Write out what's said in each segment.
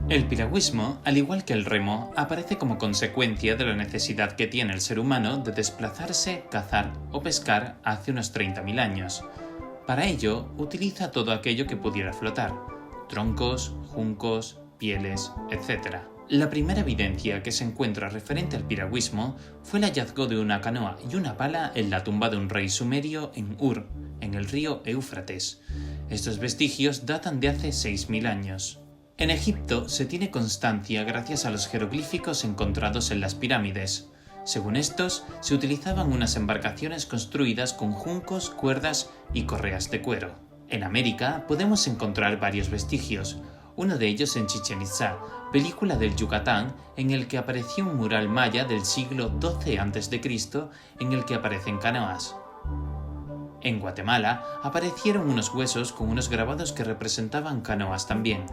El piragüismo, al igual que el remo, aparece como consecuencia de la necesidad que tiene el ser humano de desplazarse, cazar o pescar hace unos 30.000 años. Para ello, utiliza todo aquello que pudiera flotar: troncos, juncos, pieles, etc. La primera evidencia que se encuentra referente al piragüismo fue el hallazgo de una canoa y una pala en la tumba de un rey sumerio en Ur, en el río Éufrates. Estos vestigios datan de hace 6.000 años. En Egipto se tiene constancia gracias a los jeroglíficos encontrados en las pirámides. Según estos, se utilizaban unas embarcaciones construidas con juncos, cuerdas y correas de cuero. En América podemos encontrar varios vestigios, uno de ellos en Chichén Itzá, película del Yucatán, en el que apareció un mural maya del siglo XII a.C. en el que aparecen canoas. En Guatemala aparecieron unos huesos con unos grabados que representaban canoas también.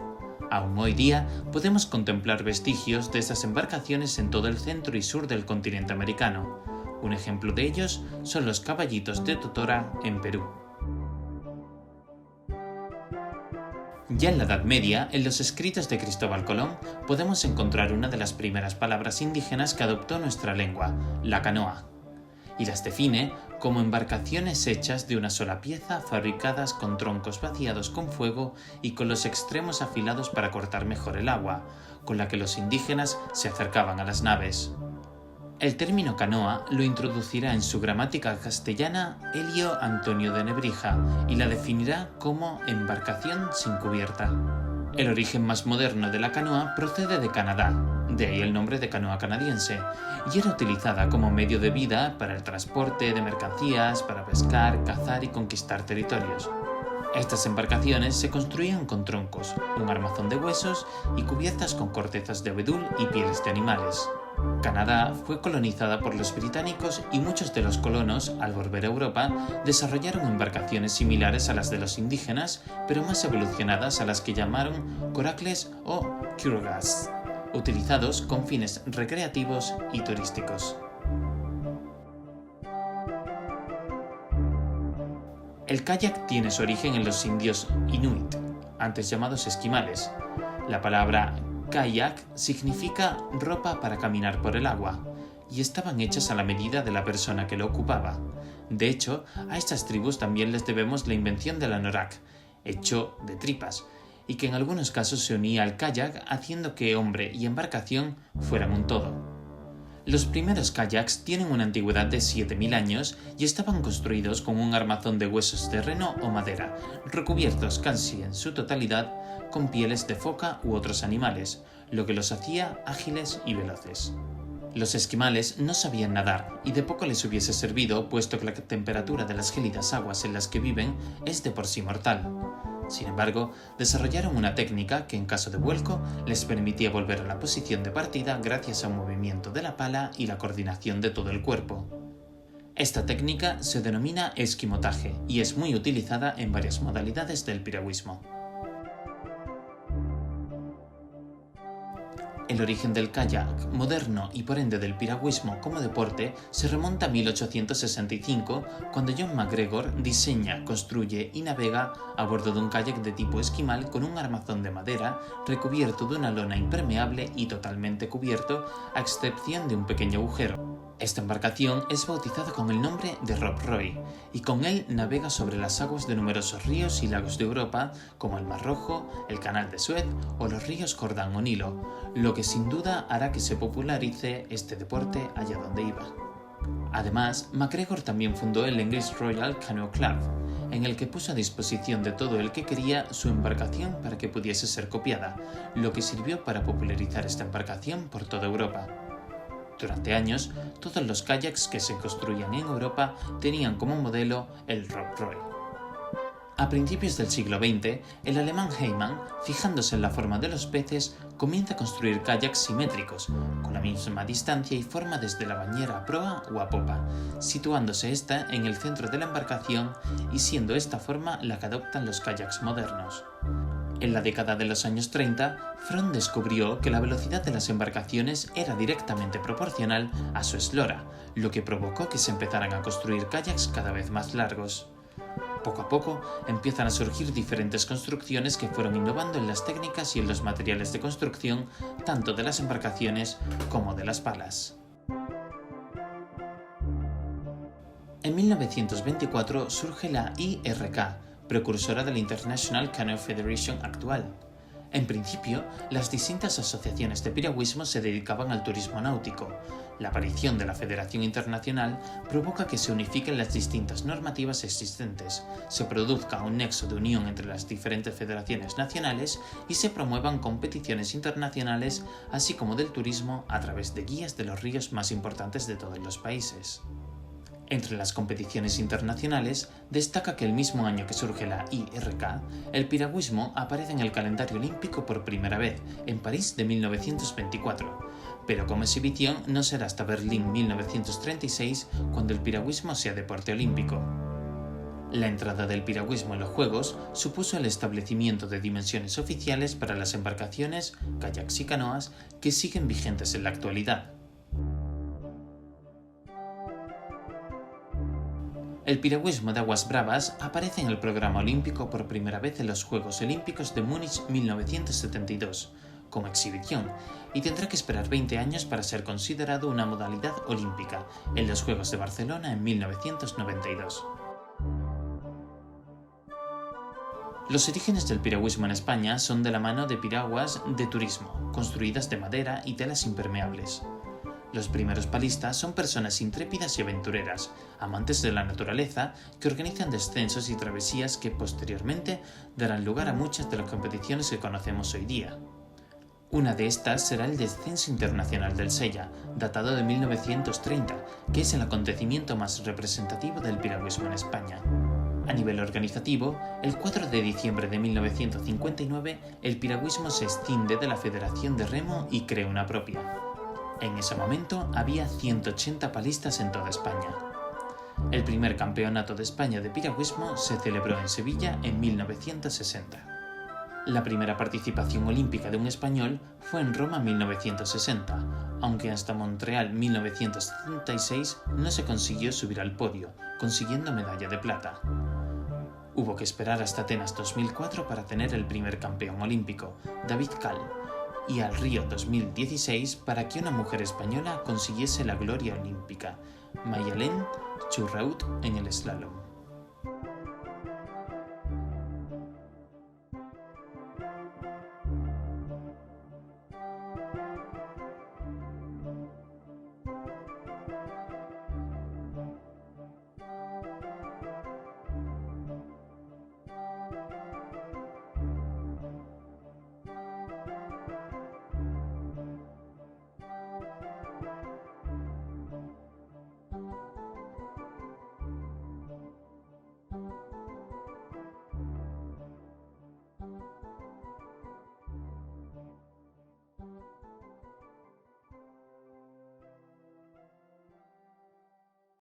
Aún hoy día podemos contemplar vestigios de estas embarcaciones en todo el centro y sur del continente americano. Un ejemplo de ellos son los caballitos de Totora en Perú. Ya en la Edad Media, en los escritos de Cristóbal Colón, podemos encontrar una de las primeras palabras indígenas que adoptó nuestra lengua, la canoa, y las define como embarcaciones hechas de una sola pieza, fabricadas con troncos vaciados con fuego y con los extremos afilados para cortar mejor el agua, con la que los indígenas se acercaban a las naves. El término canoa lo introducirá en su gramática castellana Elio Antonio de Nebrija y la definirá como embarcación sin cubierta. El origen más moderno de la canoa procede de Canadá, de ahí el nombre de canoa canadiense, y era utilizada como medio de vida para el transporte de mercancías, para pescar, cazar y conquistar territorios. Estas embarcaciones se construían con troncos, un armazón de huesos y cubiertas con cortezas de abedul y pieles de animales. Canadá fue colonizada por los británicos y muchos de los colonos, al volver a Europa, desarrollaron embarcaciones similares a las de los indígenas, pero más evolucionadas, a las que llamaron coracles o curraghs, utilizados con fines recreativos y turísticos. El kayak tiene su origen en los indios inuit, antes llamados esquimales. La palabra kayak significa ropa para caminar por el agua, y estaban hechas a la medida de la persona que lo ocupaba. De hecho, a estas tribus también les debemos la invención del anorak, hecho de tripas, y que en algunos casos se unía al kayak haciendo que hombre y embarcación fueran un todo. Los primeros kayaks tienen una antigüedad de 7.000 años y estaban construidos con un armazón de huesos de reno o madera, recubiertos casi en su totalidad con pieles de foca u otros animales, lo que los hacía ágiles y veloces. Los esquimales no sabían nadar y de poco les hubiese servido, puesto que la temperatura de las gélidas aguas en las que viven es de por sí mortal. Sin embargo, desarrollaron una técnica que en caso de vuelco les permitía volver a la posición de partida gracias a un movimiento de la pala y la coordinación de todo el cuerpo. Esta técnica se denomina esquimotaje y es muy utilizada en varias modalidades del piragüismo. El origen del kayak moderno y por ende del piragüismo como deporte se remonta a 1865, cuando John MacGregor diseña, construye y navega a bordo de un kayak de tipo esquimal con un armazón de madera recubierto de una lona impermeable y totalmente cubierto, a excepción de un pequeño agujero. Esta embarcación es bautizada con el nombre de Rob Roy y con él navega sobre las aguas de numerosos ríos y lagos de Europa, como el Mar Rojo, el Canal de Suez o los ríos Jordán o Nilo, lo que sin duda hará que se popularice este deporte allá donde iba. Además, MacGregor también fundó el English Royal Canoe Club, en el que puso a disposición de todo el que quería su embarcación para que pudiese ser copiada, lo que sirvió para popularizar esta embarcación por toda Europa. Durante años, todos los kayaks que se construían en Europa tenían como modelo el Rob Roy. A principios del siglo XX, el alemán Heimann, fijándose en la forma de los peces, comienza a construir kayaks simétricos, con la misma distancia y forma desde la bañera a proa o a popa, situándose esta en el centro de la embarcación y siendo esta forma la que adoptan los kayaks modernos. En la década de los años 30, Fromm descubrió que la velocidad de las embarcaciones era directamente proporcional a su eslora, lo que provocó que se empezaran a construir kayaks cada vez más largos. Poco a poco empiezan a surgir diferentes construcciones que fueron innovando en las técnicas y en los materiales de construcción tanto de las embarcaciones como de las palas. En 1924 surge la IRK, precursora de la International Canoe Federation actual. En principio, las distintas asociaciones de piragüismo se dedicaban al turismo náutico. La aparición de la Federación Internacional provoca que se unifiquen las distintas normativas existentes, se produzca un nexo de unión entre las diferentes federaciones nacionales y se promuevan competiciones internacionales, así como del turismo a través de guías de los ríos más importantes de todos los países. Entre las competiciones internacionales, destaca que el mismo año que surge la IRK, el piragüismo aparece en el calendario olímpico por primera vez, en París de 1924, pero como exhibición no será hasta Berlín 1936 cuando el piragüismo sea deporte olímpico. La entrada del piragüismo en los Juegos supuso el establecimiento de dimensiones oficiales para las embarcaciones, kayaks y canoas que siguen vigentes en la actualidad. El piragüismo de aguas bravas aparece en el programa olímpico por primera vez en los Juegos Olímpicos de Múnich 1972, como exhibición, y tendrá que esperar 20 años para ser considerado una modalidad olímpica, en los Juegos de Barcelona en 1992. Los orígenes del piragüismo en España son de la mano de piraguas de turismo, construidas de madera y telas impermeables. Los primeros palistas son personas intrépidas y aventureras, amantes de la naturaleza, que organizan descensos y travesías que posteriormente darán lugar a muchas de las competiciones que conocemos hoy día. Una de estas será el Descenso Internacional del Sella, datado de 1930, que es el acontecimiento más representativo del piragüismo en España. A nivel organizativo, el 4 de diciembre de 1959, el piragüismo se escinde de la Federación de Remo y crea una propia. En ese momento había 180 palistas en toda España. El primer campeonato de España de piragüismo se celebró en Sevilla en 1960. La primera participación olímpica de un español fue en Roma en 1960, aunque hasta Montreal 1976 no se consiguió subir al podio, consiguiendo medalla de plata. Hubo que esperar hasta Atenas 2004 para tener el primer campeón olímpico, David Cal, y al Río 2016 para que una mujer española consiguiese la gloria olímpica, Mayalén Churraut en el slalom.